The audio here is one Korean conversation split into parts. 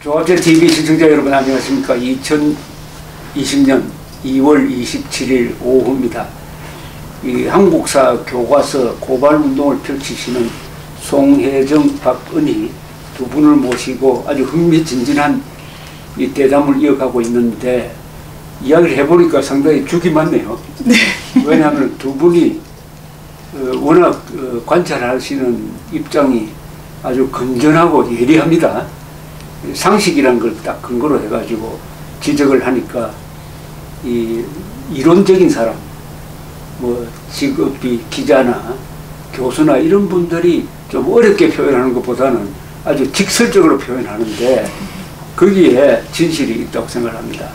조합제TV 시청자 여러분 안녕하십니까. 2020년 2월 27일 오후입니다. 이 한국사 교과서 고발운동을 펼치시는 송혜정, 박은희 두 분을 모시고 아주 흥미진진한 이 대담을 이어가고 있는데, 이야기를 해보니까 상당히 죽이 많네요. 네. 왜냐하면 두 분이 워낙 관찰하시는 입장이 아주 건전하고 예리합니다. 상식이란 걸 딱 근거로 해가지고 지적을 하니까 이 이론적인 사람, 뭐 직업이 기자나 교수나 이런 분들이 좀 어렵게 표현하는 것보다는 아주 직설적으로 표현하는데 거기에 진실이 있다고 생각합니다.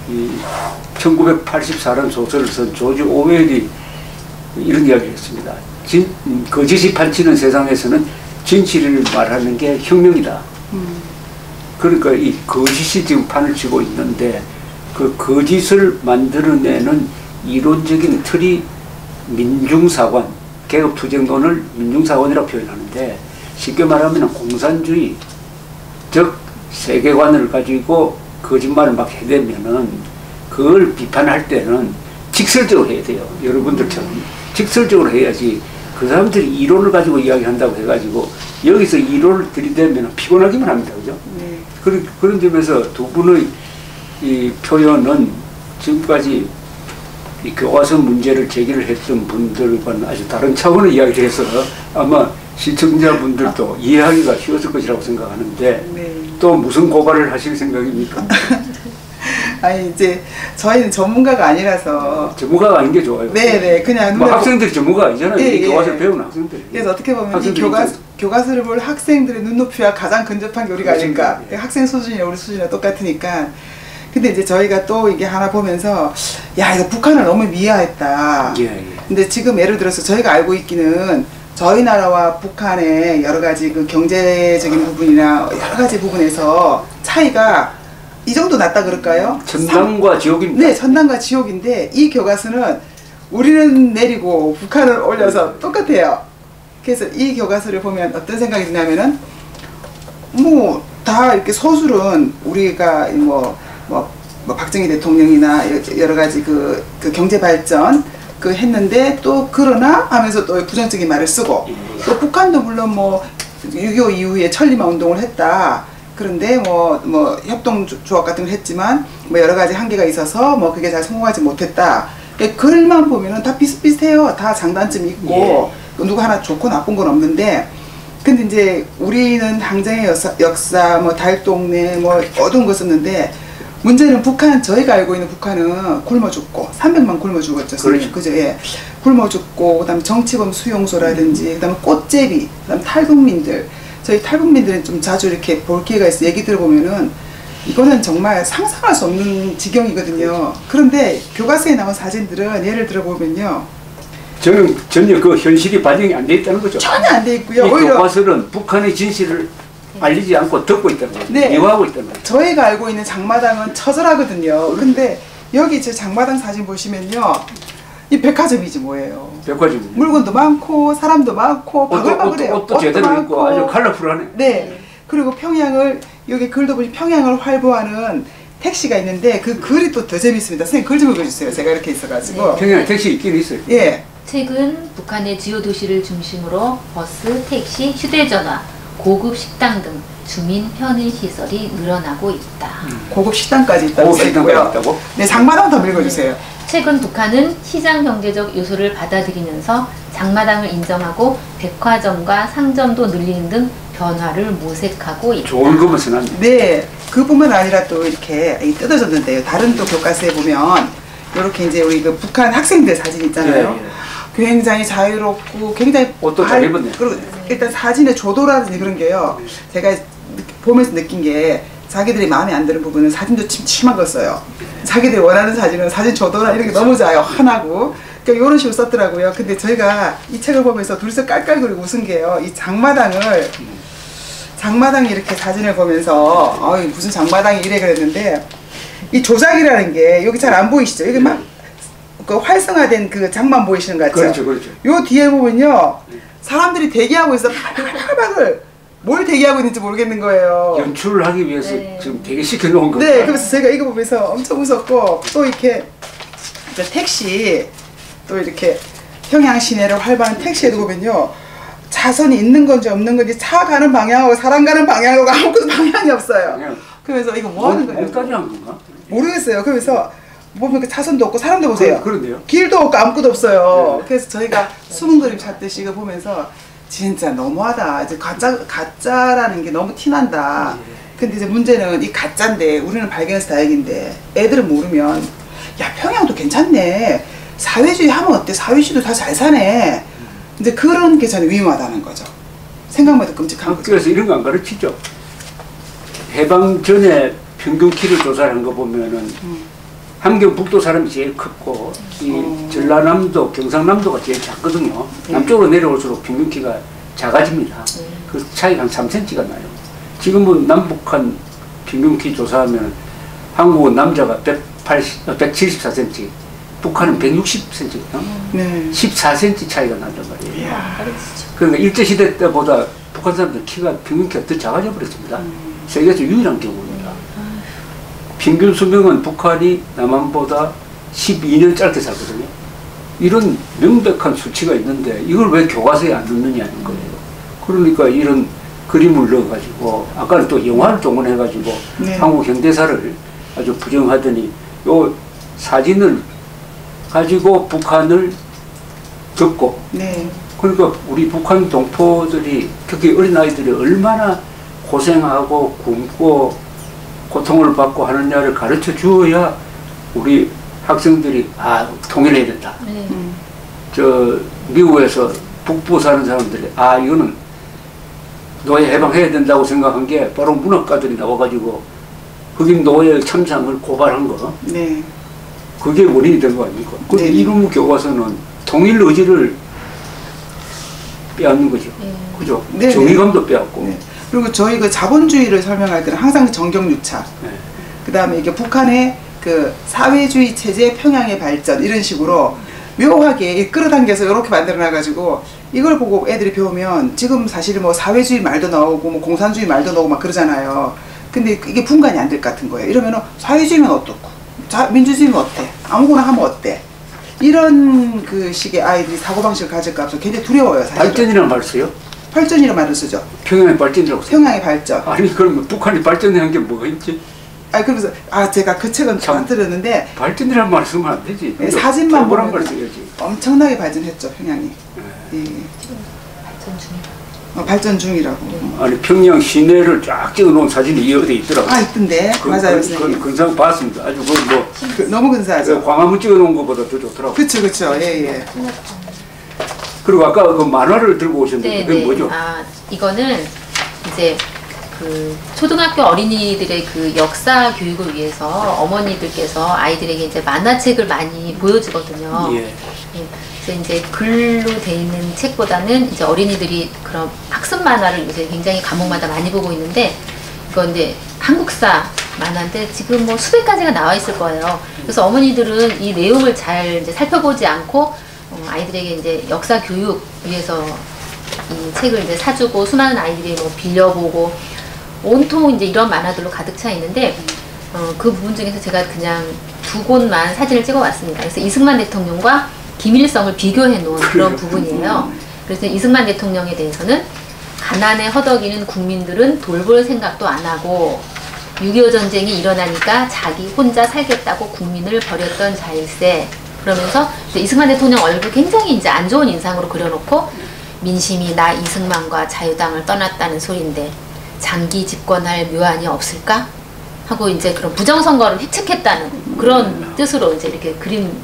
이 1984년 소설을 쓴 조지 오웰이 이런 이야기를 했습니다. 거짓이 판치는 세상에서는 진실을 말하는 게 혁명이다. 그러니까 이 거짓이 지금 판을 치고 있는데, 그 거짓을 만들어내는 이론적인 틀이 민중사관, 개혁투쟁론을 민중사관이라고 표현하는데, 쉽게 말하면 공산주의, 즉 세계관을 가지고 거짓말을 막 해대면은 그걸 비판할 때는 직설적으로 해야 돼요. 여러분들처럼 직설적으로 해야지. 그 사람들이 이론을 가지고 이야기한다고 해가지고 여기서 이론을 들이대면 피곤하기만 합니다. 그죠? 네. 그런 점에서 두 분의 이 표현은 지금까지 이 교과서 문제를 제기를 했던 분들과는 아주 다른 차원의 이야기를 해서 아마 시청자분들도 이해하기가 쉬웠을 것이라고 생각하는데, 네. 또 무슨 고발을 하실 생각입니까? 아니, 이제 저희는 전문가가 아니라서. 전문가가 아닌 게 좋아요. 네네, 그냥 뭐 학생들이 전문가가 아니잖아요. 예, 이 교과서를 배우는 학생들이. 그래서 어떻게 보면 이 교과서를 볼 학생들의 눈높이와 가장 근접한 게 우리가 아닐까. 예. 학생 수준이나 우리 수준이랑 똑같으니까. 근데 이제 저희가 또 이게 하나 보면서, 야, 이거 북한을 너무 미화했다. 예, 예. 근데 지금 예를 들어서 저희가 알고 있기는 저희 나라와 북한의 여러 가지 그 경제적인 부분이나 여러 가지 부분에서 차이가 이 정도 났다 그럴까요? 천당과 지옥입니다. 네, 천당과 지옥인데 이 교과서는 우리는 내리고 북한을 올려서 똑같아요. 그래서 이 교과서를 보면 어떤 생각이 드냐면은, 뭐 다 이렇게 서술은 우리가 뭐 박정희 대통령이나 여러 가지 그 경제 발전 그 했는데, 또 그러나 하면서 또 부정적인 말을 쓰고, 또 북한도 물론 뭐 6.25 이후에 천리마 운동을 했다. 그런데 뭐 협동조합 같은 걸 했지만 뭐 여러 가지 한계가 있어서 뭐 그게 잘 성공하지 못했다. 글만 보면은 다 비슷비슷해요. 다 장단점이 있고, 예. 누구 하나 좋고 나쁜 건 없는데, 근데 이제 우리는 항쟁의 역사, 뭐 달동네, 뭐 어두운 거 썼는데, 문제는 북한, 저희가 알고 있는 북한은 굶어 죽고 300만 굶어 죽었죠. 그렇죠. 그죠? 예. 굶어 죽고, 그다음에 정치범 수용소라든지, 그다음에 꽃제비, 그다음에 탈북민들. 저희 탈북민들은 좀 자주 이렇게 볼 기회가 있어. 얘기 들어보면은 이거는 정말 상상할 수 없는 지경이거든요. 그런데 교과서에 나온 사진들은 예를 들어보면요, 저는 전혀 그 현실이 반영이 안 돼 있다는 거죠. 전혀 안 돼 있고요. 이 교과서는 북한의 진실을 알리지 않고 듣고 있다는 거죠. 네. 미화하고 있다는 거죠. 저희가 알고 있는 장마당은 처절하거든요. 근데 여기 제 장마당 사진 보시면요, 이 백화점이지 뭐예요. 백화점. 물건도 많고 사람도 많고 바글바글해요. 옷도 제대로 입고 아주 컬러풀하네. 네. 그리고 평양을, 여기 글도 보니 평양을 활보하는 택시가 있는데 그 글이 또 더 재밌습니다. 선생님 글 좀 읽어주세요. 제가 이렇게 있어가지고. 네. 평양에 택시 있긴 있어요. 예. 최근 북한의 주요 도시를 중심으로 버스, 택시, 휴대전화, 고급 식당 등 주민 편의 시설이 늘어나고 있다. 고급 식당까지 있다고 써있고요. 네, 장마당 더 읽어주세요. 최근 북한은 시장 경제적 요소를 받아들이면서 장마당을 인정하고 백화점과 상점도 늘리는 등 변화를 모색하고 있다. 좋은 것만 써놨네. 네, 그뿐만 아니라 또 이렇게 뜯어졌는데요. 다른 또 교과서에 보면 이렇게 이제 우리 그 북한 학생들 사진 있잖아요. 예, 예. 굉장히 자유롭고 굉장히 옷도 잘 입었네. 그리고 일단 사진의 조도라든지 그런 게요, 제가 보면서 느낀 게, 자기들이 마음에 안 드는 부분은 사진도 침침한 걸 써요. 자기들이 원하는 사진은 사진 조도나 이런 게 너무 좋아요. 환하고. 그러니까 이런 식으로 썼더라고요. 근데 저희가 이 책을 보면서 둘이서 깔깔거리고 웃은 게요, 이 장마당이 이렇게 사진을 보면서 무슨 장마당이 이래 그랬는데, 이 조작이라는 게 여기 잘 안 보이시죠? 여기 막 그 활성화된 그 장만 보이시는 것 같죠? 그렇죠, 그렇죠. 요 뒤에 보면요, 사람들이 대기하고 있어. 바글바글. 뭘 대기하고 있는지 모르겠는 거예요. 연출을 하기 위해서 네. 지금 대기시켜 놓은 거예요. 네, 그래서 제가 이거 보면서 엄청 웃었고 또 이렇게 택시 또 이렇게 평양 시내를 활보하는 택시에도 보면요. 차선이 있는 건지 없는 건지 차 가는 방향하고 사람 가는 방향하고 아무것도 방향이 없어요. 그냥 그러면서 이거 뭐 하는 거예요? 몽따주 한 건가? 모르겠어요. 그래서 보면 그 차선도 없고 사람도 보세요. 그런데요. 길도 없고 아무것도 없어요. 네. 그래서 저희가 숨은 그림 찾듯이 이거 보면서 진짜 너무하다. 이제 가짜라는 게 너무 티난다. 근데 이제 문제는 이 가짜인데 우리는 발견해서 다행인데 애들은 모르면 야 평양도 괜찮네. 사회주의 하면 어때? 사회주의도 다 잘 사네. 이제 그런 게 저는 위험하다는 거죠. 생각만 해도 끔찍한 거죠. 학교에서 이런 거 안 가르치죠. 해방 전에 평균 키를 조사한 거 보면은 함경북도 사람이 제일 크고 이 전라남도, 경상남도가 제일 작거든요. 남쪽으로 내려올수록 평균 키가 작아집니다. 그 차이가 한 3cm가 나요. 지금은 남북한 평균 키 조사하면 한국은 남자가 174cm, 북한은 160cm거든요. 네. 14cm 차이가 난단 말이에요. 이야. 그러니까 일제시대 때보다 북한 사람들 키가 평균 키가 더 작아져 버렸습니다. 세계에서 유일한 경우입니다. 평균 수명은 북한이 남한보다 12년 짧게 살거든요. 이런 명백한 수치가 있는데 이걸 왜 교과서에 안 넣느냐는 거예요. 그러니까 이런 그림을 넣어가지고 아까는 또 영화를 동원해가지고 네. 한국 현대사를 아주 부정하더니 요 사진을 가지고 북한을 덮고 네. 그러니까 우리 북한 동포들이 특히 어린아이들이 얼마나 고생하고 굶고 고통을 받고 하느냐를 가르쳐 주어야 우리 학생들이 아 통일해야 된다. 네. 저 미국에서 북부 사는 사람들이 아 이거는 노예 해방해야 된다고 생각한 게 바로 문학가들이 나와가지고 흑인 노예 참상을 고발한 거 네. 그게 원인이 된 거 아닙니까? 근데 네. 이런 교과서는 통일 의지를 빼앗는 거죠. 그죠? 네. 정의감도 빼앗고. 네. 그리고 저희 그 자본주의를 설명할 때는 항상 정경유착. 네. 그 다음에 이게 북한의 그 사회주의 체제 평양의 발전 이런 식으로 묘하게 끌어당겨서 이렇게 만들어놔가지고 이걸 보고 애들이 배우면 지금 사실 뭐 사회주의 말도 나오고 뭐 공산주의 말도 나오고 막 그러잖아요. 근데 이게 분간이 안 될 것 같은 거예요. 이러면은 사회주의면 어떻고 민주주의면 어때? 아무거나 하면 어때? 이런 그 식의 아이들이 사고방식을 가질까 봐서 굉장히 두려워요. 사실. 발전이라는 말 써요? 발전이라는 말을 쓰죠. 평양의 발전이라고 써요. 평양의 발전. 아니 그러면 북한이 발전한 게 뭐가 있지? 그래서 제가 그 책은 안 들었는데 발전이라는 말 쓰면 안 되지. 네, 사진만 보란 보면 말 써야지. 엄청나게 발전했죠 평양이. 예. 발전 중이다. 발전 중이라고. 아니 평양 시내를 쫙 찍어놓은 사진이 어디 있더라고. 있던데. 맞아요 선생님. 근상 봤습니다. 아주 너무 근사하죠. 광화문 찍어놓은 것보다 더 좋더라고. 그쵸. 예. 그리고 아까 그 만화를 들고 오셨는데 그게 뭐죠? 이거는 이제 그 초등학교 어린이들의 그 역사 교육을 위해서 어머니들께서 아이들에게 이제 만화책을 많이 보여주거든요. 예. 그래서 이제 글로 돼 있는 책보다는 이제 어린이들이 그런 학습 만화를 요새 굉장히 과목마다 많이 보고 있는데 이건 이제 한국사 만화인데 지금 뭐 수백 가지가 나와 있을 거예요. 그래서 어머니들은 이 내용을 잘 이제 살펴보지 않고 아이들에게 이제 역사 교육 위해서 이 책을 이제 사주고 수많은 아이들이 뭐 빌려보고 온통 이제 이런 만화들로 가득 차 있는데 그 부분 중에서 제가 그냥 두 곳만 사진을 찍어 왔습니다. 그래서 이승만 대통령과 김일성을 비교해 놓은 그런 부분이에요. 그래서 이승만 대통령에 대해서는 가난에 허덕이는 국민들은 돌볼 생각도 안 하고 6.25 전쟁이 일어나니까 자기 혼자 살겠다고 국민을 버렸던 자일세. 그러면서 이승만 대통령 얼굴 굉장히 이제 안 좋은 인상으로 그려놓고 민심이 나 이승만과 자유당을 떠났다는 소린데 장기 집권할 묘안이 없을까? 하고 이제 그런 부정선거를 획책했다는 그런 뜻으로 이제 이렇게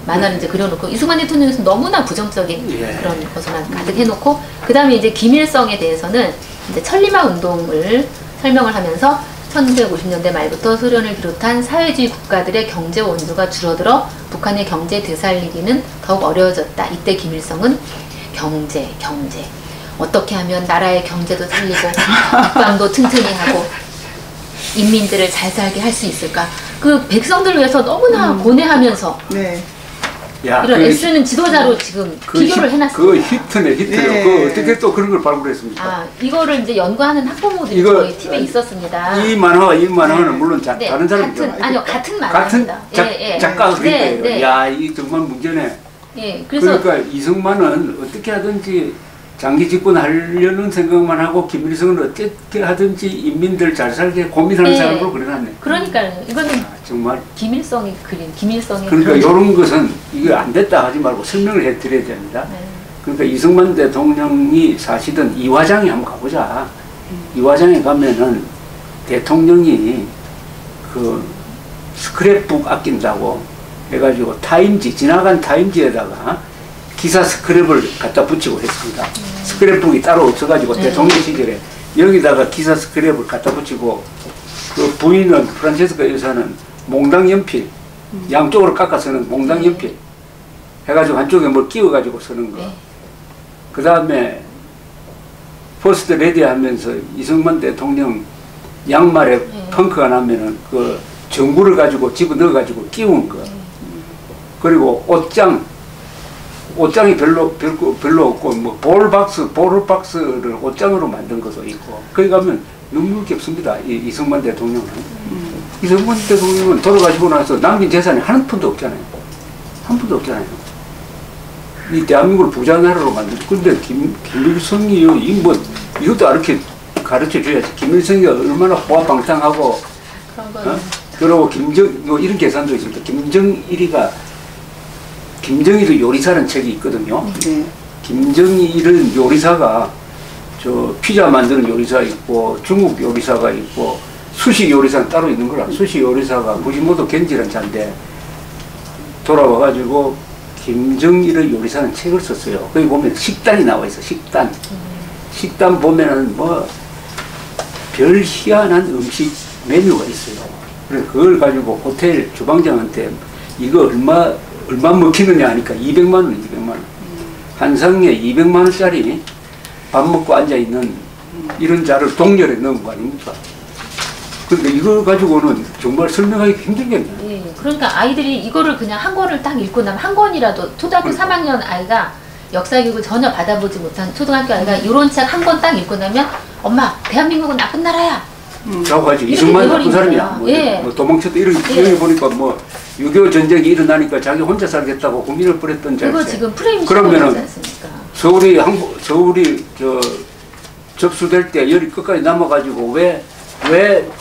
만화를 이제 그려놓고 이승만 대통령에서 너무나 부정적인 그런 것만 가득 해놓고 그 다음에 이제 김일성에 대해서는 이제 천리마 운동을 설명을 하면서 1950년대 말부터 소련을 비롯한 사회주의 국가들의 경제 원조가 줄어들어 북한의 경제 되살리기는 더욱 어려워졌다. 이때 김일성은 경제 어떻게 하면 나라의 경제도 살리고 국방도 튼튼히 하고 인민들을 잘 살게 할 수 있을까? 그 백성들을 위해서 너무나 고뇌하면서 네. 야, 이런 애쓰는 지도자로 지금 비교를 해놨습니다. 그 히트네, 히트요. 네. 그 어떻게 또 그런 걸 발굴했습니까? 아, 이거를 이제 연구하는 학부모들이 이거, 저희 팀에 있었습니다. 이 만화는 네. 물론 네, 다른 사람이죠. 같은 만화입니다. 작가가 그린 네, 거예요. 네. 야, 이 정말 문제네. 예, 그래서 그러니까 이승만은 어떻게 하든지 장기 집권하려는 생각만 하고 김일성은 어떻게 하든지 인민들 잘 살게 고민하는 네. 사람으로 그려놨네. 그러니까요. 이거는 아, 정말. 김일성이 그린 김일성의 그러니까 그런- 이런 것은 이거 안 됐다 하지 말고 설명을 해드려야 됩니다. 네. 그러니까 이승만 대통령이 사실은 이화장에 한번 가보자. 이화장에 가면은 대통령이 그 스크랩북 아낀다고 해가지고 지나간 타임지에다가 기사 스크랩을 갖다 붙이고 했습니다. 스크랩북이 따로 없어가지고 네. 대통령 시절에 여기다가 기사 스크랩을 갖다 붙이고 그 부인은 프란체스카 여사는 몽당 연필 양쪽으로 깎아 쓰는 몽당 연필 해가지고 한쪽에 뭘 끼워가지고 쓰는 거. 네. 그 다음에 퍼스트 레디 하면서 이승만 대통령 양말에 네. 펑크가 나면은 그 전구를 가지고 집어넣어가지고 끼운 거. 그리고 옷장이 별로 없고 뭐 볼박스를 옷장으로 만든 것도 있고 거기 가면 너무 깊습니다. 이승만 대통령은. 이승만 대통령은 돌아가시고 나서 남긴 재산이 한 푼도 없잖아요. 한 푼도 없잖아요. 이 대한민국을 부자 나라로 만든. 근데 김일성이요, 이것도 이렇게 가르쳐 줘야지. 김일성이가 얼마나 호화방탕하고, 그런 건 그리고 이런 계산도 있습니다. 김정일의 요리사라는 책이 있거든요. 네. 김정일은 요리사가 피자 만드는 요리사 있고 중국 요리사가 있고 수시 요리사는 따로 있는 거라. 수시 요리사가 무시모토 겐지라는 자인데 돌아와가지고 김정일의 요리사는 책을 썼어요. 거기 보면 식단이 나와 있어. 식단 보면은 별 희한한 음식 메뉴가 있어요. 그래서 그걸 가지고 호텔 주방장한테 이거 얼마 먹히느냐 하니까 200만 원. 한 상에 200만 원짜리 밥 먹고 앉아있는 이런 자를 동렬에 넣은 거 아닙니까? 그러니까 이걸 가지고는 정말 설명하기 힘들겠네. 예, 그러니까 아이들이 이거를 그냥 한 권을 딱 읽고 나면 한 권이라도 초등학교 3학년 아이가 역사교육을 전혀 받아보지 못한 초등학교 아이가 이런 책 한 권 딱 읽고 나면 엄마 대한민국은 나쁜 나라야. 라고 하지. 이승만 나쁜 사람이야. 예. 도망쳤다. 여기 보니까 6.25 전쟁이 일어나니까 자기 혼자 살겠다고 국민을 버렸던 자세. 그거 지금 프레임 그러면은 시험이지 않습니까? 서울이 접수될 때 열이 끝까지 남아가지고 왜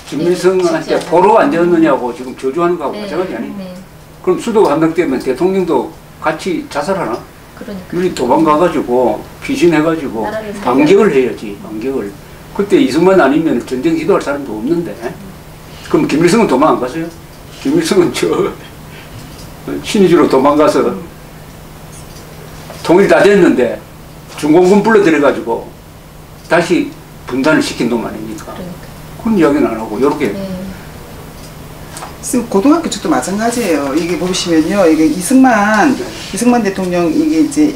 김일성한테 포로가 안 되었느냐고 지금 저주하는 거하고 마찬가지 아니? 네. 그럼 수도가 함락되면 대통령도 같이 자살하나? 그러니까. 유리 도망가가지고 피신해가지고 나라를 살려야 반격을 해야지. 반격을. 그때 이승만 아니면 전쟁 지도할 사람도 없는데. 그럼 김일성은 도망 안 갔어요? 김일성은 신의주로 도망가서 통일 다 됐는데 중공군 불러들여가지고 다시 분단을 시킨 놈 아닙니까? 그러니까. 그런 이야기는 안 하고 요렇게 네. 고등학교 쪽도 마찬가지예요. 이게 보시면요, 이게 이승만 대통령 이게 이제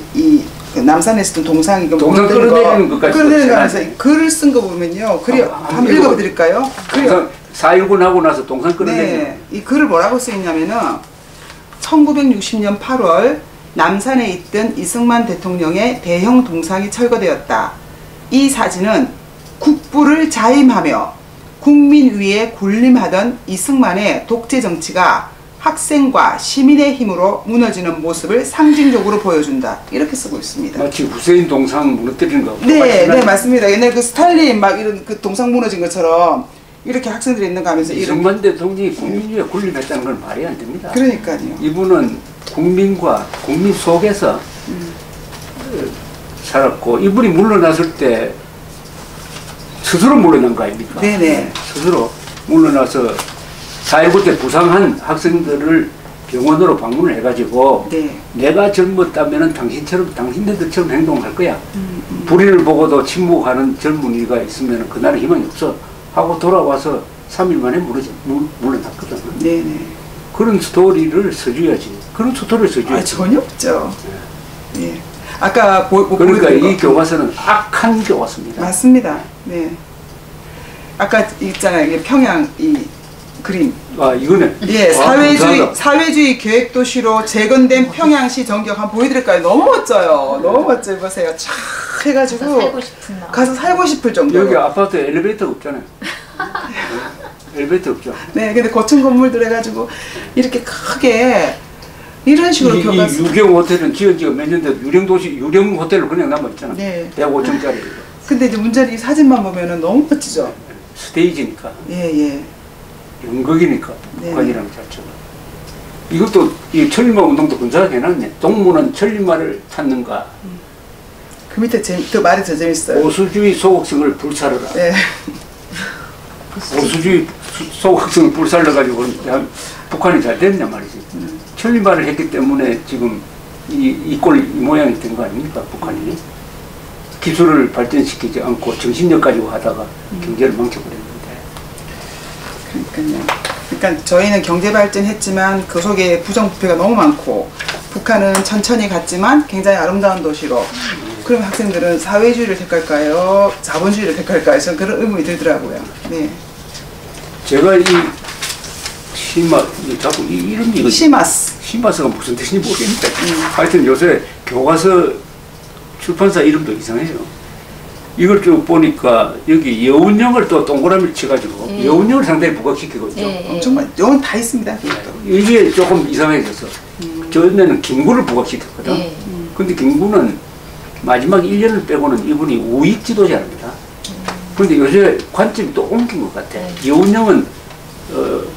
그 남산에 있었던 동상 이거 동상 끌어내리는 것까지 끌어내리는 거 썼잖아요. 하면서 글을 쓴 거 보면요, 글이 한번 읽어. 읽어드릴까요? 글이요. 4.19 하고 나서 동상 끌어내리는 네, 이 글을 뭐라고 써있냐면은 1960년 8월 남산에 있던 이승만 대통령의 대형 동상이 철거되었다. 이 사진은 국부를 자임하며 국민 위에 군림하던 이승만의 독재 정치가 학생과 시민의 힘으로 무너지는 모습을 상징적으로 보여준다. 이렇게 쓰고 있습니다. 마치 후세인 동상 무너뜨리는 거. 네, 맞습니다. 옛날 그 스탈린 막 이런 그 동상 무너진 것처럼 이렇게 학생들이 있는 거 하면서 이승만 대통령이 국민 위에 군림했다는 건 말이 안 됩니다. 그러니까요. 이분은 국민 속에서 살았고, 이분이 물러났을 때 스스로 물러난 거 아닙니까? 네네. 스스로 물러나서 4.19 때 부상한 학생들을 병원으로 방문을 해가지고 네. 내가 젊었다면 당신들처럼 행동할 거야. 불의를 보고도 침묵하는 젊은이가 있으면 그날은 희망이 없어 하고 돌아와서 3일 만에 물러났거든. 네네. 그런 스토리를 써줘야지. 그런 스토리를 써줘야지. 아, 전혀 없죠. 예. 아까 그러니까 보여드린 이 교과서는 악한 교과서입니다. 맞습니다. 네. 아까 있잖아요. 이게 평양 이 그림 아 이거네. 예, 아, 감사하다. 사회주의 계획도시로 재건된 평양시 전격 한번 보여드릴까요? 너무 멋져요. 너무 멋져요. 보세요. 촥 해가지고 살고 싶은 마음. 가서 살고 싶을 정도로. 여기 아파트 엘리베이터가 없잖아요. 엘리베이터 없죠. 네, 근데 고층 건물들 해가지고 이렇게 크게 이런 식으로 이 교과서. 유령 호텔은 지은 지가 몇 년 돼도 유령 호텔로 그냥 남아있잖아. 네. 105층짜리. 근데 이제 문제는 이 사진만 보면은 너무 멋지죠. 스테이지니까. 예. 연극이니까 네. 북한이랑 자체가. 이것도 이 천리마 운동도 근사하게 해놨네. 동무는 천리마를 찾는가. 그 밑에 그 말이 더 재밌어요. 보수주의 소극성을 불살르라. 네. 보수주의 소극성을 불살러가지고 북한이 잘 됐냐 말이지. 천리마를 했기 때문에 지금 이 모양이 된 거 아닙니까 북한이. 기술을 발전시키지 않고 정신력 가지고 하다가 경제를 망쳐버렸는데. 그러니까 저희는 경제 발전했지만 그 속에 부정부패가 너무 많고 북한은 천천히 갔지만 굉장히 아름다운 도시로. 그럼 학생들은 사회주의를 택할까요? 자본주의를 택할까요? 저는 그런 의문이 들더라고요. 네. 제가 이 자꾸 이름이 이거 시마스가 무슨 뜻인지 모르겠는데 하여튼 요새 교과서 출판사 이름도 이상해요. 이걸 쭉 보니까 여기 여운형을 또 동그라미를 쳐가지고 여운형을 상당히 부각시키고 있죠. 정말 여운 다 있습니다. 이게 조금 이상해져서 전에는 김구를 부각시켰거든. 근데 김구는 마지막 1년을 빼고는 이분이 우익 지도자입니다. 근데 요새 관점이 또 옮긴 것 같아. 여운형은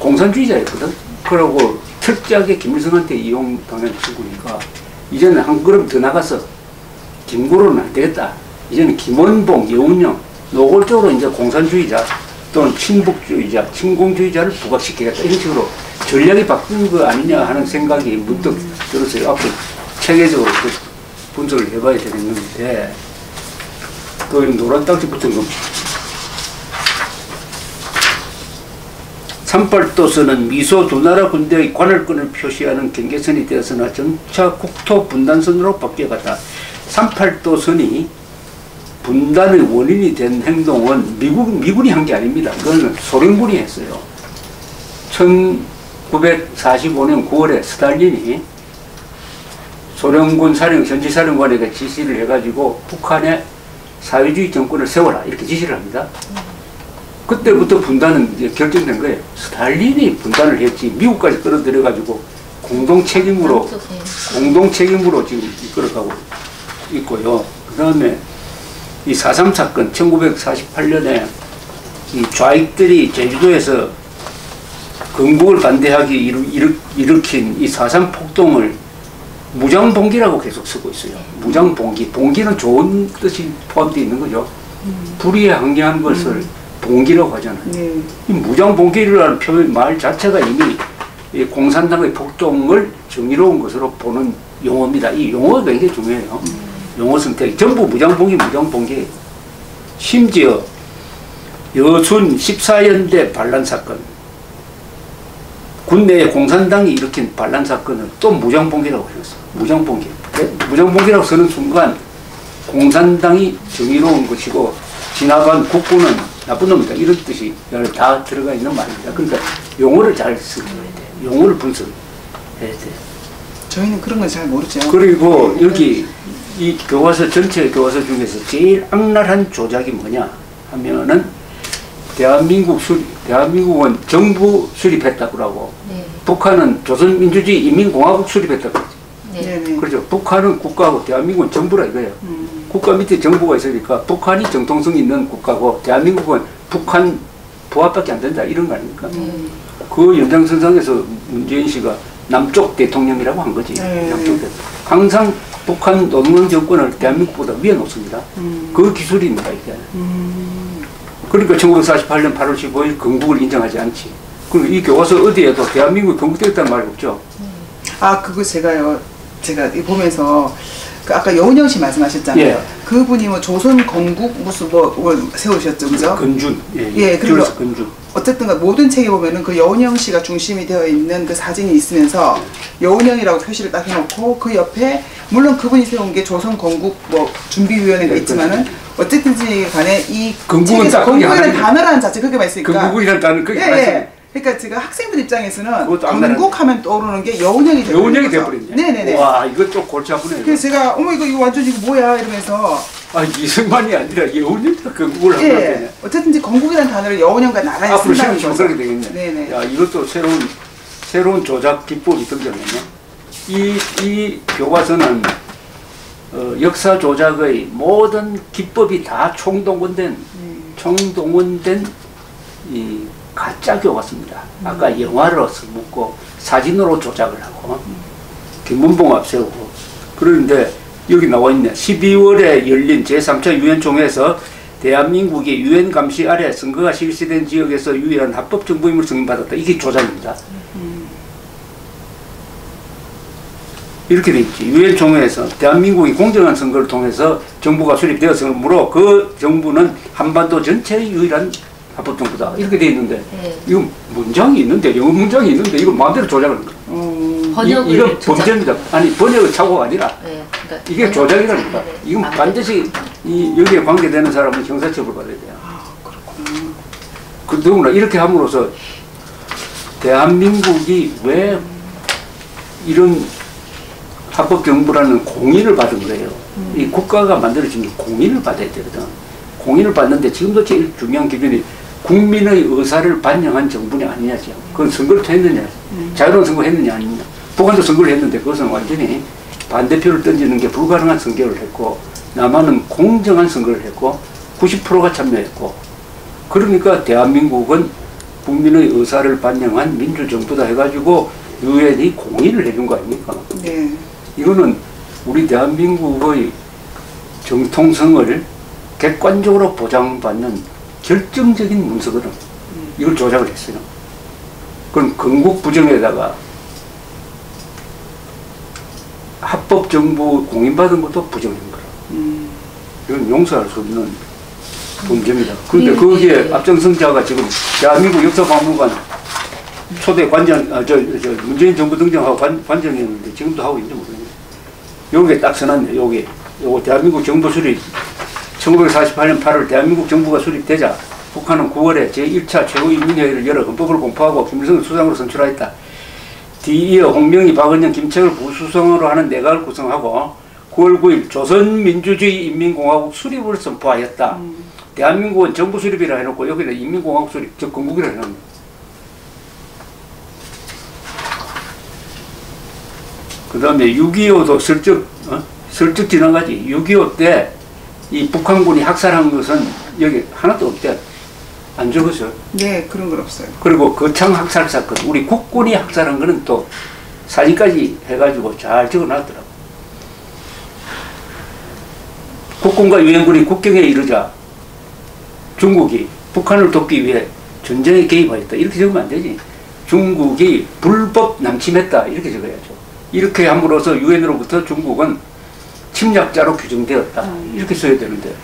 공산주의자였거든. 그러고 철저하게 김일성한테 이용당한 친구니까 이제는 한 걸음 더 나가서 김구로는 안 되겠다. 이제는 김원봉, 여운형 노골적으로 이제 공산주의자 또는 친북주의자, 친공주의자를 부각시키겠다. 이런 식으로 전략이 바뀐 거 아니냐 하는 생각이 문득 들었어요. 앞으로 체계적으로 분석을 해봐야 되겠는데 또 노란 딱지 붙은 거. 38도선은 미소 두 나라 군대의 관할권을 표시하는 경계선이 되었으나 점차 국토 분단선으로 바뀌어갔다. 38도선이 분단의 원인이 된 행동은 미군이 한 게 아닙니다. 그건 소련군이 했어요. 1945년 9월에 스탈린이 소련군 현지 사령관에게 지시를 해가지고 북한에 사회주의 정권을 세워라 이렇게 지시를 합니다. 그때부터 분단은 이제 결정된 거예요. 스탈린이 분단을 했지 미국까지 끌어들여가지고 공동 책임으로 지금 이끌어가고 있고요. 그 다음에 이 4.3 사건 1948년에 이 좌익들이 제주도에서 건국을 반대하기 일으킨 이 4.3 폭동을 무장봉기라고 계속 쓰고 있어요. 무장봉기. 봉기는 좋은 뜻이 포함되어 있는 거죠. 불의에 항의하는 것을 봉기라고 하잖아요. 이 무장봉기라는 표현 말 자체가 이미 이 공산당의 폭동을 정의로운 것으로 보는 용어입니다. 이 용어가 굉장히 중요해요. 용어 선택. 전부 무장봉기. 심지어 여순 14연대 반란 사건. 군내에 공산당이 일으킨 반란 사건을 또 무장봉기라고 해놨어. 무장봉기라고 쓰는 순간 공산당이 정의로운 것이고 진압한 국군은 나쁜 놈이다. 이런 뜻이 다 들어가 있는 말입니다. 그러니까 용어를 잘 써야 돼. 용어를 분석해야 돼. 저희는 그런 건 잘 모르죠. 그리고 여기 이 교과서 전체 교과서 중에서 제일 악랄한 조작이 뭐냐 하면은 대한민국은 정부 수립했다고 하고 북한은 조선민주주의 인민공화국 수립했다고 하죠. 그렇죠. 북한은 국가고 대한민국은 정부라 이거예요. 국가 밑에 정부가 있으니까 북한이 정통성 있는 국가고 대한민국은 북한 부하밖에 안 된다 이런 거 아닙니까? 그 연장선상에서 문재인 씨가 남쪽 대통령이라고 한 거지. 남쪽 대통령. 항상 북한 노무현 정권을 대한민국보다 위에 놓습니다. 그 기술입니다 이게. 그러니까 1948년 8월 15일 건국을 인정하지 않지. 그리고 이 교과서 어디에도 대한민국이 건국되었다는 말이 없죠. 아 그거 제가 이 보면서 그 아까 여운형 씨 말씀하셨잖아요. 예. 그분이 뭐 조선 건국 무슨 뭘 세우셨죠, 그죠? 건준. 예, 그리고 건준. 어쨌든 모든 책에 보면은 그 여운형 씨가 중심이 되어 있는 그 사진이 있으면서 여운형이라고 표시를 딱 해놓고 그 옆에 물론 그분이 세운 게 조선 건국 뭐 준비위원회가 있지만은 어쨌든지 간에 이 건국은 책에서 딱 거기 건국이라는 하나님. 단어라는 자체 그게만 있으니까 건국이라는 단어 그게 예. 그러니까 지금 학생들 입장에서는 그것도 안 가는데. 건국하면 떠오르는 게 여운형이 되버린 여운형이 거죠. 돼버렸네. 네네네. 와, 이거 좀 골치 아프네. 그래서 제가 어머 이거 완전 이거 뭐야 이러면서 아, 이승만이 아니라 여운형이 건국을 한 예. 거네. 어쨌든 이제 건국이라는 단어를 여운형과 나란히 앞으로 쓴다는 시험 거죠. 그렇게 되겠네. 네네. 야, 이것도 새로운 조작 기법이 등장했네. 이 교과서는 역사 조작의 모든 기법이 다 총동원된 이 가짜 교과서입니다. 아까 영화로 써먹고 사진으로 조작을 하고 김문봉 앞세우고 그러는데 여기 나와 있네. 12월에 열린 제3차 유엔총회에서 대한민국이 유엔 감시 아래 선거가 실시된 지역에서 유일한 합법 정부임을 승인받았다. 이게 조작입니다. 이렇게 돼 있지. 유엔 총회에서 대한민국이 공정한 선거를 통해서 정부가 수립되었으므로 그 정부는 한반도 전체의 유일한 합법 정부다. 이렇게 돼 있는데 이거 문장이 있는데 영어 문장이 있는데 이거 마음대로 조작하는 거야. 번역을 이건 범죄입니다. 아니 번역의 착오가 아니라 그러니까 이게 조작이라니까. 이건 반드시 여기에 관계되는 사람은 형사처벌 받아야 돼요. 그렇구나. 더구나 이렇게 함으로써 대한민국이 왜 이런 합법 정부라는 공인을 받은 거예요. 이 국가가 만들어진 공인을 받아야 되거든. 공인을 받는데 지금도 제일 중요한 기준이 국민의 의사를 반영한 정부냐 아니냐죠. 그건 선거를 했느냐, 자유로운 선거를 했느냐 아니냐. 북한도 선거를 했는데 그것은 완전히 반대표를 던지는 게 불가능한 선거를 했고 남한은 공정한 선거를 했고 90%가 참여했고 그러니까 대한민국은 국민의 의사를 반영한 민주정부다 해가지고 유엔이 공인을 해준 거 아닙니까? 네. 이거는 우리 대한민국의 정통성을 객관적으로 보장받는 결정적인 문서거든. 이걸 조작을 했어요. 그럼 건국 부정에다가 합법 정부 공인받은 것도 부정인 거라. 이건 용서할 수 없는 범죄입니다. 그런데 거기에 앞장선 자가 지금 대한민국 역사박물관 초대 관장, 문재인 정부 등장하고 관장이었는데 지금도 하고 있는지 모르겠네요. 여기에 딱 써놨네. 요거 대한민국 정부 수립 1948년 8월 대한민국 정부가 수립되자 북한은 9월에 제1차 최고인민회의를 열어 헌법을 공포하고 김일성을 수장으로 선출하였다. 뒤이어 홍명희, 박은영, 김책을 부수성으로 하는 내각을 구성하고 9월 9일 조선민주주의 인민공화국 수립을 선포하였다. 대한민국은 정부 수립이라 해놓고 여기는 인민공화국 수립, 즉 건국이라 해놓습니다. 그 다음에 6.25도 슬쩍 지나가지. 6.25 때 이 북한군이 학살한 것은 여기 하나도 없대. 안 적었어요. 네, 그런 건 없어요. 그리고 거창 학살 사건, 우리 국군이 학살한 거는 또 사진까지 해가지고 잘 적어놨더라고. 국군과 유엔군이 국경에 이르자 중국이 북한을 돕기 위해 전쟁에 개입하였다. 이렇게 적으면 안 되지. 중국이 불법 남침했다. 이렇게 적어야죠. 이렇게 함으로써 유엔으로부터 중국은 침략자로 규정되었다. 이렇게 써야 되는데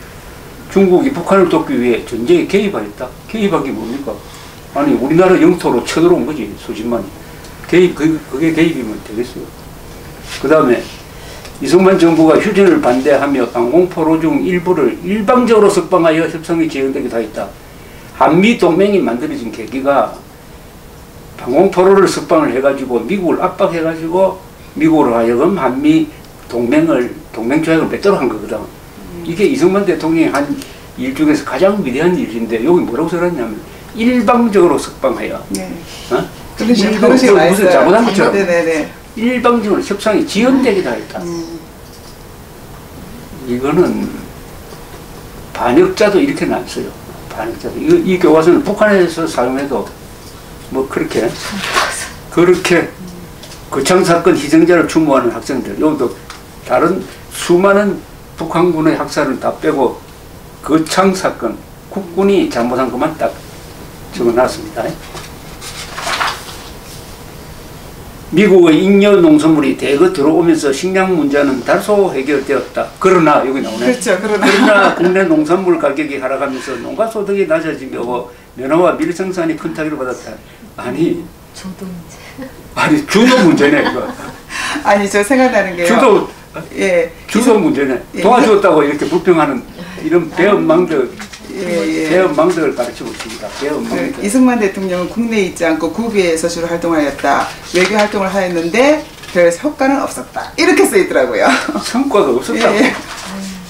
중국이 북한을 돕기 위해 전쟁에 개입하였다. 개입한 게 뭡니까? 아니 우리나라 영토로 쳐들어온 거지. 수십만이. 그게 개입이면 되겠어요. 그 다음에 이승만 정부가 휴전을 반대하며 방공포로 중 일부를 일방적으로 석방하여 협상이 재현되기도 하였다. 한미 동맹이 만들어진 계기가 방공포로를 석방을 해가지고 미국을 압박해가지고 미국으로 하여금 한미 동맹 조약을 맺도록 한 거거든. 이게 이승만 대통령이 한 일 중에서 가장 위대한 일인데 여기 뭐라고 써놨냐면 일방적으로 석방하여. 네. 어? 그러시 무슨 잘못한 것처럼. 네네네. 일방적으로 협상이 지연되기도 했다. 이거는 반역자도 이렇게는 안 써요. 반역자도. 이 교과서는 북한에서 사용해도 뭐 그렇게 거창사건 희생자를 추모하는 학생들, 여기도 다른 수많은 북한군의 학살을 다 빼고 거창사건, 국군이 잘못한 것만 딱 적어놨습니다. 미국의 잉여 농산물이 대거 들어오면서 식량 문제는 다소 해결되었다. 그러나 여기 나오네. 그렇죠. 그러나 국내 농산물 가격이 하락하면서 농가 소득이 낮아지며 면화와 밀 생산이 큰 타격을 받았다. 아니 주도 문제. 아니 주도 문제네 이거. 아니 저 생각나는 게요. 주도 문제네. 도와줬다고 이렇게 불평하는 이런 배은망덕 예. 개헌망덕을 가르치고 있습니다. 개헌망덕. 그 이승만 대통령은 국내에 있지 않고 국외에서 주로 활동하였다. 외교 활동을 하였는데 별 효과는 없었다. 이렇게 써 있더라고요. 성과가 없었다고. 예.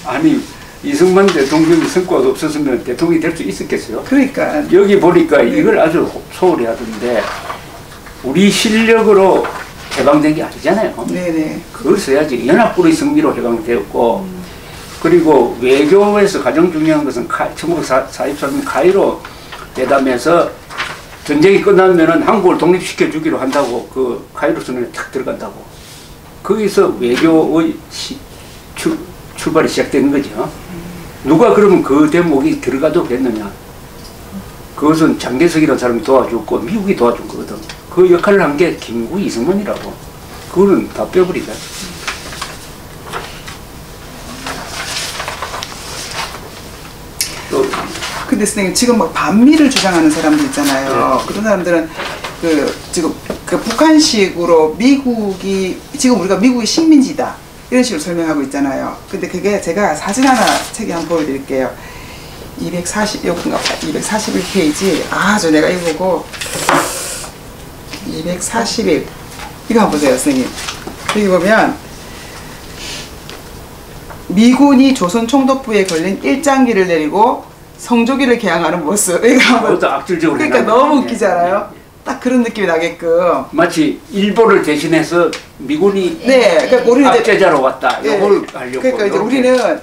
아니 이승만 대통령이 성과가 없었으면 대통령이 될 수 있었겠어요? 그러니까 여기 보니까 이걸 아주 소홀히 하던데 우리 실력으로 해방된 게 아니잖아요. 네네. 그걸 써야지. 연합군의 승리로 해방되었고 그리고 외교에서 가장 중요한 것은 1943년 카이로 회담에서 전쟁이 끝나면은 한국을 독립시켜 주기로 한다고 그 카이로 선언에 탁 들어간다고. 거기서 외교의 출발이 시작되는 거죠. 누가 그러면 그 대목이 들어가도 됐느냐. 그것은 장개석이라는 사람이 도와줬고 미국이 도와준 거거든. 그 역할을 한 게 김구 이승만이라고. 그거는 다 빼버리자. 또 근데 선생님 지금 막 반미를 주장하는 사람들 있잖아요. 그런 사람들은 그 지금 그 북한식으로 미국이 지금 우리가 미국의 식민지다 이런 식으로 설명하고 있잖아요. 근데 그게 제가 사진 하나 책에 한번 보여드릴게요. 241페이지. 아, 저 내가 이거 보고 241 이거 한번 보세요, 선생님. 여기 보면 미군이 조선 총독부에 걸린 일장기를 내리고 성조기를 개항하는 모습. 이거 한번. 그것도 악질적으로. 그러니까 너무 웃기지 않아요? 딱 그런 느낌이 나게끔. 마치 일본을 대신해서 미군이 네, 그러니까 우리는 이제 압제자로 왔다. 예, 이걸 하려고. 그러니까 이제 우리는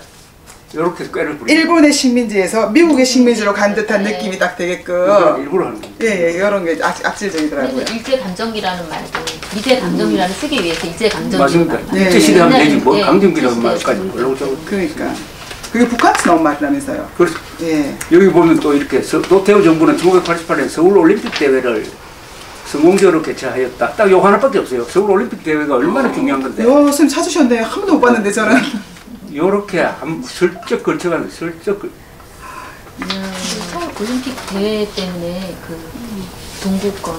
이렇게 꾀를 부리고. 일본의 식민지에서 미국의 식민지로 간 듯한 느낌이 딱 되게끔. 일부러 하는 거예요. 예, 이런 게 악질적이더라고요. 그래서 일제감정기라는 말도 미제감정이라는 쓰기 위해서 일제감정기. 맞습니다. 네. 일제시대 하면 되지 뭐 네, 강점기라는 일제시대. 말까지 몰라오죠. 그러니까. 그게 북한에서 나온 말이라면서요. 그래서 예. 여기 보면 또 이렇게 노태우 정부는 1988년 서울올림픽 대회를 성공적으로 개최하였다. 딱 요 하나밖에 없어요. 서울올림픽 대회가 얼마나 중요한 건데. 선생님 찾으셨네요. 한 번도 못 봤는데 저는. 요렇게 슬쩍 걸쳐가는 슬쩍 서울 올림픽 대회 때문에 그 동구권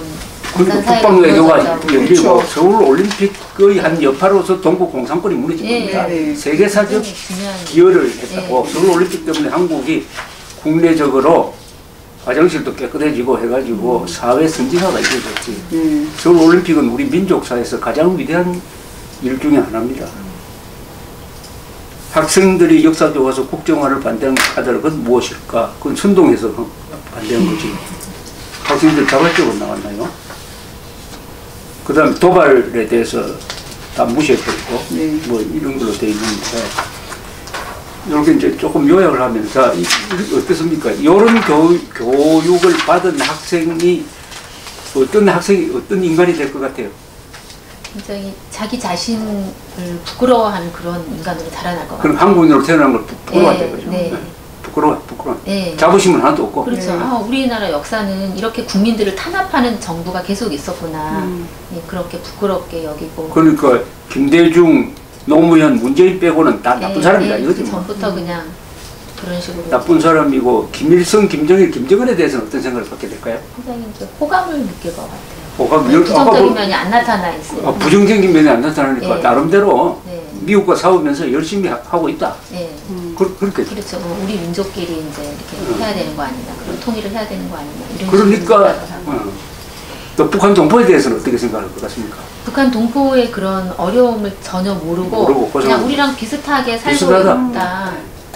그리고 공산 국방 외교가 사회가 열리고 그렇죠. 서울 올림픽의 한 여파로서 동북 공산권이 무너진 예, 겁니다. 예. 세계사적 중요한 기여를 했다고. 서울 올림픽 때문에 한국이 국내적으로 화장실도 깨끗해지고 해가지고 사회 선진화가 이루어졌지. 예. 서울 올림픽은 우리 민족사에서 가장 위대한 일 중에 하나입니다. 학생들이 역사 교과서 국정화를 반대한 까닭은 무엇일까? 그건 선동해서 반대한 거지. 학생들 자발적으로 나왔나요? 그 다음에 도발에 대해서 다 무시해버리고 네. 뭐 이런 걸로 되어 있는데 이렇게 이제 조금 요약을 하면서 어떻습니까? 이런 교육을 받은 학생이 어떤 인간이 될 것 같아요? 굉장히 자기 자신을 부끄러워하는 그런 인간으로 자라날 것 그럼 같아요. 한국인으로 태어난 걸 부끄러워한다 거죠. 네. 부끄러워. 네. 자부심은 하나도 없고. 그렇죠. 네. 우리나라 역사는 이렇게 국민들을 탄압하는 정부가 계속 있었구나. 예, 그렇게 부끄럽게 여기고. 그러니까 김대중, 노무현, 문재인 빼고는 다 나쁜 사람이다 이거지. 그 뭐. 전부터 그냥 그런 식으로 나쁜 사람이고 김일성, 김정일, 김정은에 대해서는 어떤 생각을 갖게 될까요? 굉장히 이제 호감을 느낄 것 같아요. 뭐, 부정적인 면이 안 나타나 있어요. 부정적인 면이 안 나타나니까 네. 나름대로 네. 미국과 싸우면서 열심히 하고 있다. 네. 그렇게. 그렇죠. 우리 민족끼리 이제 이렇게 해야 되는 거 아니냐, 그런 통일을 해야 되는 거 아니냐 이런 그러니까 식으로 생각을 하고. 또 북한 동포에 대해서는 어떻게 생각할 것 같습니까? 북한 동포의 그런 어려움을 전혀 모르고 그냥 우리랑 비슷하게 살고 비슷하다. 있다.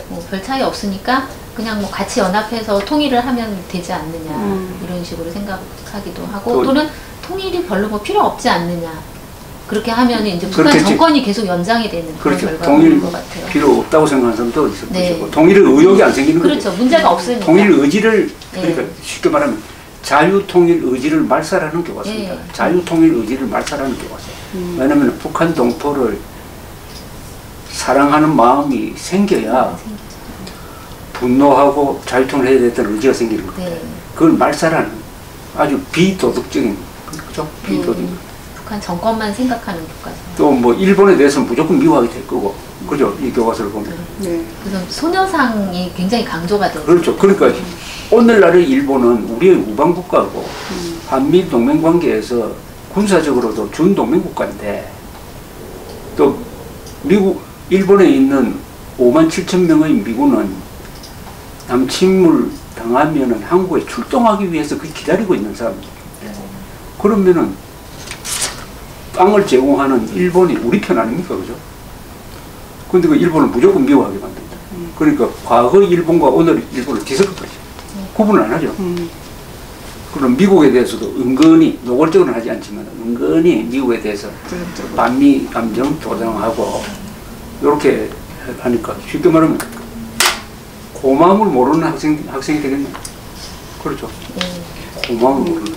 뭐 별 차이 없으니까 그냥 뭐 같이 연합해서 통일을 하면 되지 않느냐 이런 식으로 생각하기도 하고 또는 통일이 별로 뭐 필요 없지 않느냐. 그렇게 하면 이제 북한 그렇겠지. 정권이 계속 연장이 되는 그런 그렇죠. 결과가 통일 오는 것 같아요. 필요 없다고 생각하는 사람도 있을 네. 것이고 통일의 의욕이 안 생기는 거죠. 그렇죠. 문제가 없으니까. 통일 의지를 네. 그러니까 쉽게 말하면 자유통일 의지를 말살하는 교과서입니다. 네. 자유통일 의지를 말살하는 교과서. 왜냐하면 북한 동포를 사랑하는 마음이 생겨야 분노하고 자유통일 해야 되겠다는 의지가 생기는 겁니다. 네. 그걸 말살하는 아주 비도덕적인 그죠? 비도덕. 북한 정권만 생각하는 교과서. 또 뭐 일본에 대해서는 무조건 미워하게 될 거고 그죠? 이 교과서를 보면. 네. 그래서 소녀상이 굉장히 강조가 되죠. 그렇죠. 그러니까 오늘날의 일본은 우리의 우방국가고 한미 동맹 관계에서 군사적으로도 준동맹국가인데 또 미국 일본에 있는 5만 7천 명의 미군은 남침을 당하면은 한국에 출동하기 위해서 그 기다리고 있는 사람들. 그러면은 땅을 제공하는 일본이 우리 편 아닙니까, 그죠? 근데 그 일본을 무조건 미워하게 만든다. 그러니까 과거 일본과 오늘 일본을 뒤섞어버리죠. 구분을 안 하죠. 그럼 미국에 대해서도 은근히 노골적으로는 하지 않지만 은근히 미국에 대해서 반미 감정 조장하고 이렇게 하니까 쉽게 말하면 고마움을 모르는 학생이 되겠네요. 그렇죠. 고마움을 모르는.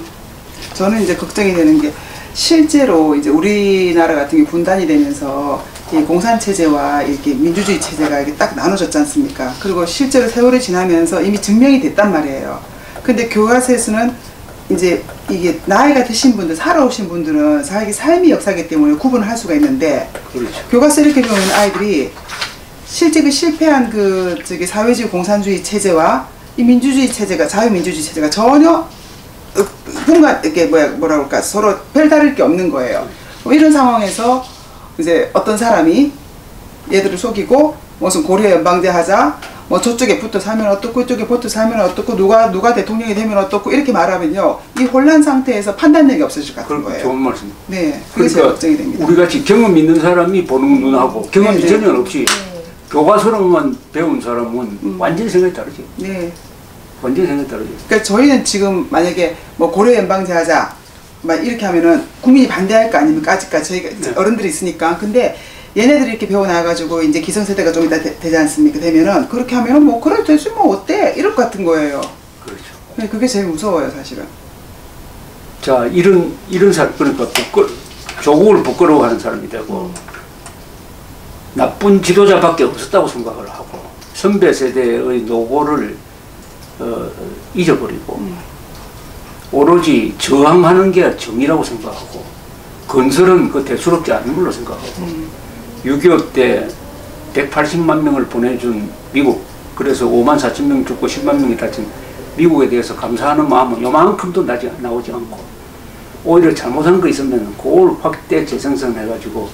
저는 이제 걱정이 되는 게 실제로 이제 우리나라 같은 게 분단이 되면서 이 공산 체제와 이렇게 민주주의 체제가 이렇게 딱 나눠졌지 않습니까? 그리고 실제로 세월이 지나면서 이미 증명이 됐단 말이에요. 근데 교과서에서는 이제 이게 나이가 드신 분들, 살아오신 분들은 자기 삶의 역사이기 때문에 구분을 할 수가 있는데, 그렇죠. 교과서 이렇게 보면 아이들이 실제 그 실패한 그 저기 사회주의 공산주의 체제와 이 민주주의 체제가, 자유민주주의 체제가 전혀 뭔가 이렇게 뭐라 그럴까, 서로 별다를 게 없는 거예요. 이런 상황에서 이제 어떤 사람이 얘들을 속이고 무슨 고려 연방제 하자, 뭐 저쪽에 붙어 살면 어떻고 이쪽에 붙어 살면 어떻고 누가 대통령이 되면 어떻고 이렇게 말하면요, 이 혼란 상태에서 판단력이 없어질 것 같은 거예요. 좋은 말씀. 네, 그게 제일 걱정이 됩니다. 우리 같이 경험 있는 사람이 보는 눈하고 경험이 전혀 없이 교과서로만 배운 사람은 완전히 생각이 다르지. 네. 완전히 생각이 다르지. 그러니까 저희는 지금 만약에 뭐 고려 연방제 하자 막 이렇게 하면은 국민이 반대할 거 아닙니까? 아직까지 저희가 네. 어른들이 있으니까. 근데 얘네들이 이렇게 배워나가지고 이제 기성세대가 좀 이따 되지 않습니까? 되면은 그렇게 하면은 뭐 그래 되지 뭐 어때? 이럴 것 같은 거예요. 그렇죠. 네, 그게 제일 무서워요, 사실은. 자, 이런 사람, 그러니까 조국을 부끄러워하는 사람이 되고 나쁜 지도자밖에 없었다고 생각을 하고 선배 세대의 노고를 잊어버리고 오로지 저항하는 게 정의라고 생각하고 건설은 그 대수롭지 않은 걸로 생각하고 6.25 때 180만 명을 보내준 미국, 그래서 5만 4천 명 죽고 10만 명이 다친 미국에 대해서 감사하는 마음은 요만큼도 나오지 않고 오히려 잘못한 거 있으면 그걸 확대 재생산해가지고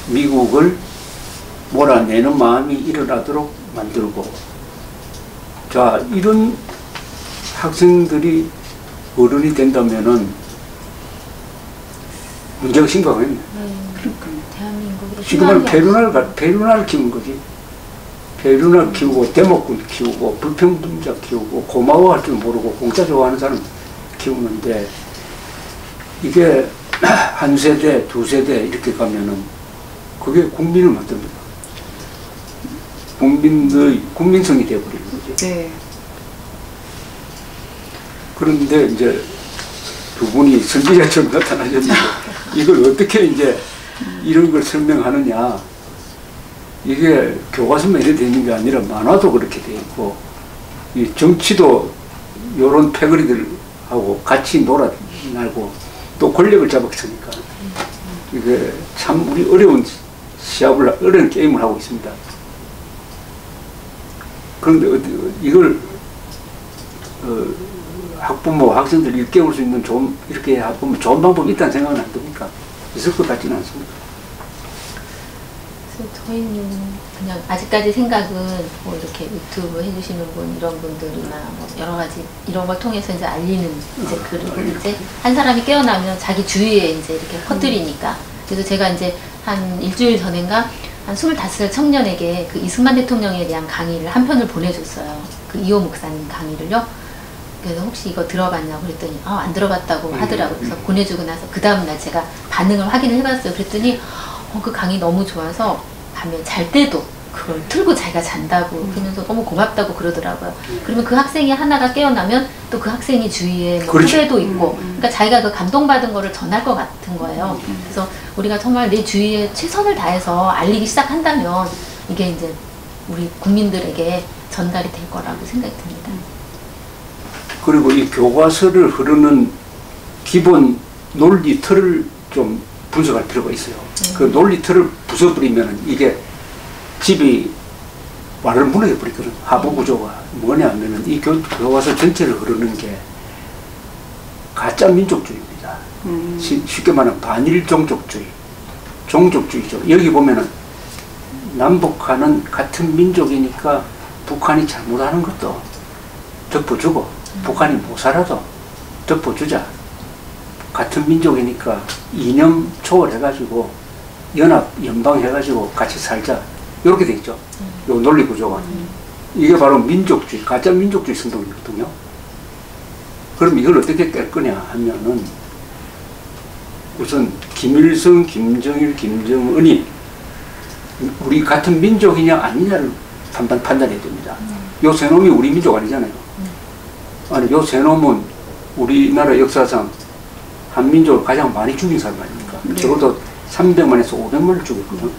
미국을 몰아내는 마음이 일어나도록 만들고, 자, 이런 학생들이 어른이 된다면은 문제가 심각하겠네. 대한민국으로 지금은 페루나를 키우는 거지. 페루나를 키우고 대목군 키우고 불평분자 키우고 고마워할 줄 모르고 공짜 좋아하는 사람 키우는데, 이게 한 세대, 두 세대 이렇게 가면은 그게 국민을 만듭니다. 국민성이 되어버리는 거지. 네. 그런데 이제 두 분이 선지자처럼 나타나셨는데 이걸 어떻게 이제 이런 걸 설명하느냐. 이게 교과서만 이렇게 되는 게 아니라 만화도 그렇게 돼 있고, 이 정치도 요런 패거리들하고 같이 놀고 또 권력을 잡았으니까 이게 참 우리 어려운 게임을 하고 있습니다. 그런데 이걸 학부모, 학생들 일깨울 수 있는 이렇게 보면 좋은 방법이 있다는 생각은 안 듭니까? 있을 것 같지는 않습니다. 그래서 저희는 그냥 아직까지 생각은 뭐 이렇게 유튜브 해주시는 분, 이런 분들이나 뭐 여러 가지 이런 걸 통해서 이제 알리는 이제 그리고 이제 한 사람이 깨어나면 자기 주위에 이제 이렇게 퍼뜨리니까. 그래서 제가 이제 한 일주일 전인가 한 25살 청년에게 그 이승만 대통령에 대한 강의를 한 편을 보내줬어요. 그 이호 목사님 강의를요. 그래서 혹시 이거 들어봤냐고 그랬더니 안 들어봤다고 하더라고요. 그래서 보내주고 나서 그 다음날 제가 반응을 확인을 해봤어요. 그랬더니 그 강의 너무 좋아서 밤에 잘 때도 그걸 틀고 자기가 잔다고 그러면서 너무 고맙다고 그러더라고요. 그러면 그 학생이 하나가 깨어나면 또 그 학생이 주위에 뭐 후배도 있고, 그러니까 자기가 그 감동받은 거를 전할 것 같은 거예요. 그래서 우리가 정말 내 주위에 최선을 다해서 알리기 시작한다면 이게 이제 우리 국민들에게 전달이 될 거라고 생각이 듭니다. 그리고 이 교과서를 흐르는 기본 논리 틀을 좀 분석할 필요가 있어요. 그 논리 틀을 부숴버리면 이게 집이 말을 무너져버리거든. 하부 구조가 뭐냐면은 이 교과서 전체를 흐르는 게 가짜 민족주의입니다. 쉽게 말하면 반일 종족주의죠. 여기 보면은 남북한은 같은 민족이니까 북한이 잘못하는 것도 덮어주고 북한이 못 살아도 덮어주자. 같은 민족이니까 이념 초월해가지고 연합 연방해가지고 같이 살자. 이렇게 돼 있죠. 요 논리 구조가. 이게 바로 민족주의, 가짜 민족주의 선동이거든요. 그럼 이걸 어떻게 깰 거냐 하면은 우선 김일성, 김정일, 김정은이 우리 같은 민족이냐 아니냐를 판단해야 됩니다. 요 세 놈이 우리 민족 아니잖아요. 아니, 요 세 놈은 우리나라 역사상 한민족을 가장 많이 죽인 사람 아닙니까? 네. 적어도 300만에서 500만을 죽였거든.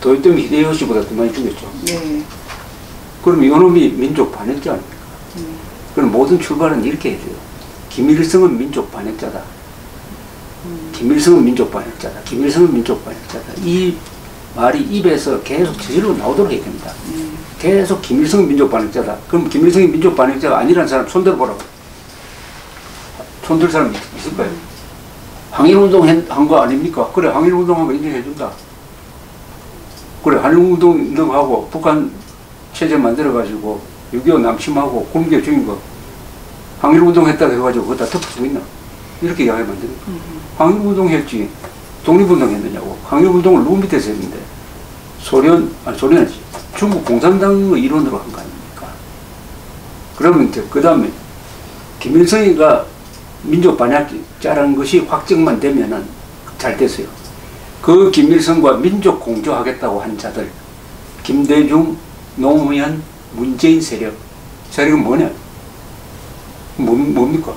도요토미 히데요시보다 더 많이 죽였죠. 네. 그럼 이놈이 민족 반역자 아닙니까? 그럼 모든 출발은 이렇게 해야 돼요. 김일성은 민족 반역자다. 김일성은 민족 반역자다. 김일성은 민족 반역자다. 이 말이 입에서 계속 저절로 나오도록 해야 됩니다. 계속 김일성은 민족 반역자다. 그럼 김일성이 민족 반역자가 아니라는 사람 손들어 보라고. 손들 사람 있을까요? 항일운동 한 거 아닙니까? 그래, 항일운동한 거 인정해준다. 그래, 항일운동하고 북한 체제 만들어가지고 6.25 남침하고 굶겨 죽인 거 항일운동 했다고 해가지고 그거 다 덮어주고 있나? 이렇게 이야기하면 안 됩니까? 항일운동 했지 독립운동 했느냐고. 항일운동을 누구 밑에서 했는데 소련이 중국 공산당의 일원으로 한 거 아닙니까? 그러면 이제 그 다음에 김일성이가 민족 반역자라는 것이 확정만 되면은 잘 됐어요. 그 김일성과 민족 공조하겠다고 한 자들, 김대중, 노무현, 문재인 세력은 뭐냐? 뭡니까?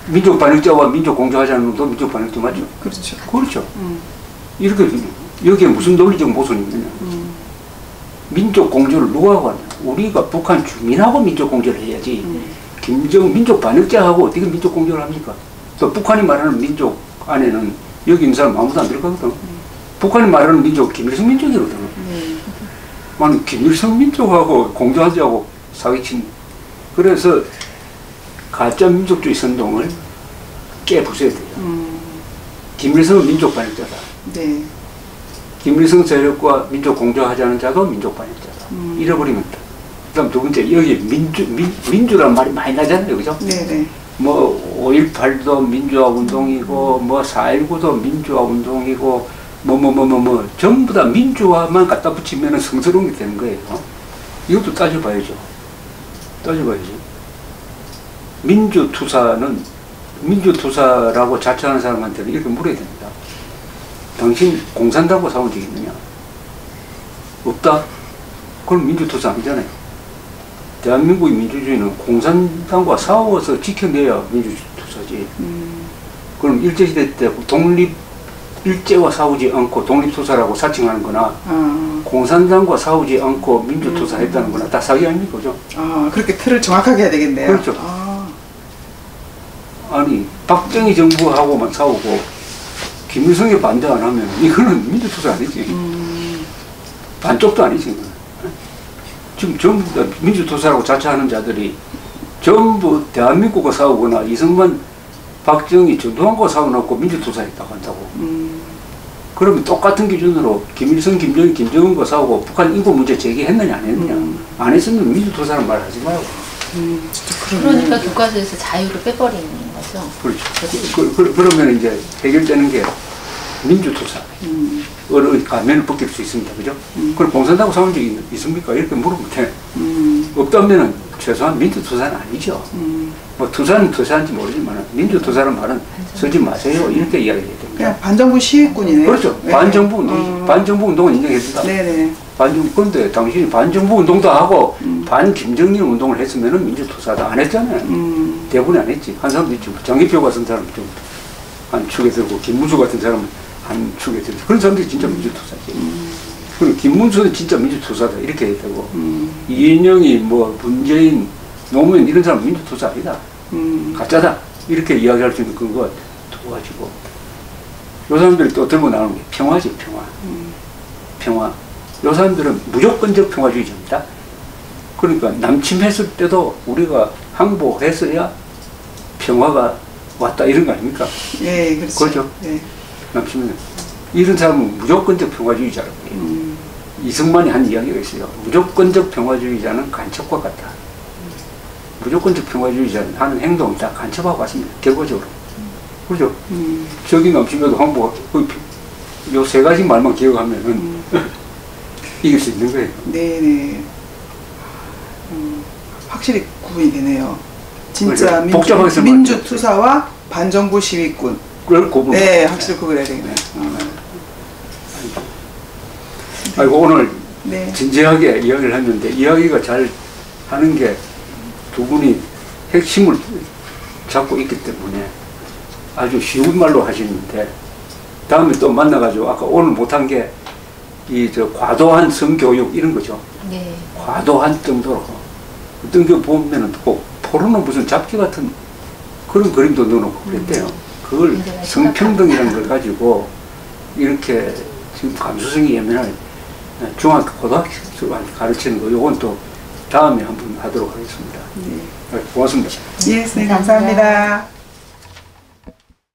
민족 반역자와 민족 공조하자는 놈도 민족 반역자 맞죠? 그렇죠. 그렇죠. 이렇게, 여기에 무슨 논리적 모순이 있느냐? 민족 공조를 누가 하고 하냐? 우리가 북한 주민하고 민족 공조를 해야지. 민족 반역자하고 어떻게 민족 공조를 합니까? 또 북한이 말하는 민족 안에는 여기 있는 사람 아무도 안 들어가거든. 북한이 말하는 민족 김일성 민족이거든. 아니 김일성 민족하고 공조하자고 사기친. 그래서 가짜 민족주의 선동을 깨부숴야 돼요. 김일성은 민족 반역자다. 네. 김일성 세력과 민족 공조하자는 자가 민족 반역자다. 잃어버리면 돼. 그다음 두 번째, 여기 민주란 말이 많이 나잖아요. 그죠? 네네. 뭐 5.18도 민주화 운동이고 뭐 4.19도 민주화 운동이고 뭐 전부 다 민주화만 갖다 붙이면 성스러운 게 되는 거예요. 이것도 따져봐야죠. 민주투사라고 자처하는 사람한테는 이렇게 물어야 됩니다. 당신 공산당과 싸운 적이 있느냐? 없다? 그럼 민주투사 아니잖아요. 대한민국의 민주주의는 공산당과 싸워서 지켜내야 민주투사지. 그럼 일제시대 때 일제와 싸우지 않고 독립투사라고 사칭하는 거나 공산당과 싸우지 않고 민주투사 했다는 거나 다 사기 아닙니까? 그죠? 그렇게 틀을 정확하게 해야 되겠네요. 그렇죠. 아니, 박정희 정부하고만 싸우고 김일성이 반대 안 하면 이거는 민주투사 아니지. 반쪽도 아니지. 지금 전부 다 민주투사라고 자처하는 자들이 전부 대한민국과 싸우거나 이승만, 박정희, 전두환과 싸워놓고 민주투사했다고 한다고. 그러면 똑같은 기준으로 김일성, 김정일, 김정은과 싸우고 북한 인구 문제 제기했느냐 안 했느냐. 안 했으면 민주투사라는 말 하지 말고. 그러니까 교과서에서 자유를 빼버리는 거죠. 그렇죠. 그러면 이제 해결되는 게 민주투사. 가면을 벗길 수 있습니다. 그죠? 그럼 공산당하고 싸운 적이 있습니까? 이렇게 물으면 돼. 없다면은 최소한 민주투사는 아니죠. 뭐 투사는 투사인지 모르지만 민주투사라는 말은 쓰지 마세요. 이렇게 이야기해야 됩니다. 그냥 반정부 시위꾼이네요. 그렇죠. 네. 반정부 운동, 반정부 운동은 인정해준다. 네네. 그런데 당신이 반정부 운동도 하고 반김정일 운동을 했으면은 민주투사다. 안 했잖아요. 대부분이 안 했지. 한 사람도 있지. 장기표 같은 사람 좀 한 축에 들고 김문수 같은 사람은 한 축에 들고 그런 사람들이 진짜 민주투사지. 그럼 김문수는 진짜 민주투사다. 이렇게 해야 되고 이인영이 뭐 문재인, 노무현 이런 사람 민주투사 아니다. 가짜다. 이렇게 이야기할 수 있는 근거가 두어가지고 요 사람들이 또 들고 나오는 게 평화지. 평화. 요 사람들은 무조건적 평화주의자입니다. 그러니까 남침했을 때도 우리가 항복했어야 평화가 왔다 이런 거 아닙니까? 네, 그렇죠. 그렇죠. 네. 남침은 이런 사람은 무조건적 평화주의자라고 해요. 이승만이 한 이야기가 있어요. 무조건적 평화주의자는 간첩과 같다. 무조건적 평화주의자는 하는 행동이 다 간첩하고 같습니다. 결과적으로. 그렇죠? 적이 넘치면도 항복, 요 세 가지 말만 기억하면은 이길 수 있는 거예요. 네네. 확실히 구분이 되네요. 진짜 복잡하게 민주투사와 반정부 시위군. 그걸 구분. 네, 확실히 구분해야 되겠네요. 아이고, 오늘 네. 진지하게 이야기를 했는데, 이야기가 잘 하는 게 두 분이 핵심을 잡고 있기 때문에 아주 쉬운 말로 하시는데, 다음에 또 만나가지고, 아까 오늘 못한 게, 과도한 성교육, 이런 거죠. 네. 과도한 정도로. 어떤 게 보면은 꼭 포르노 무슨 잡지 같은 그런 그림도 넣어놓고 그랬대요. 그걸 성평등이라는 걸 가지고 이렇게 지금 감수성이 예민한 중학교, 고등학교한테 가르치는 거, 요건 또 다음에 한번 하도록 하겠습니다. 네. 고맙습니다. 예, 선생님 감사합니다.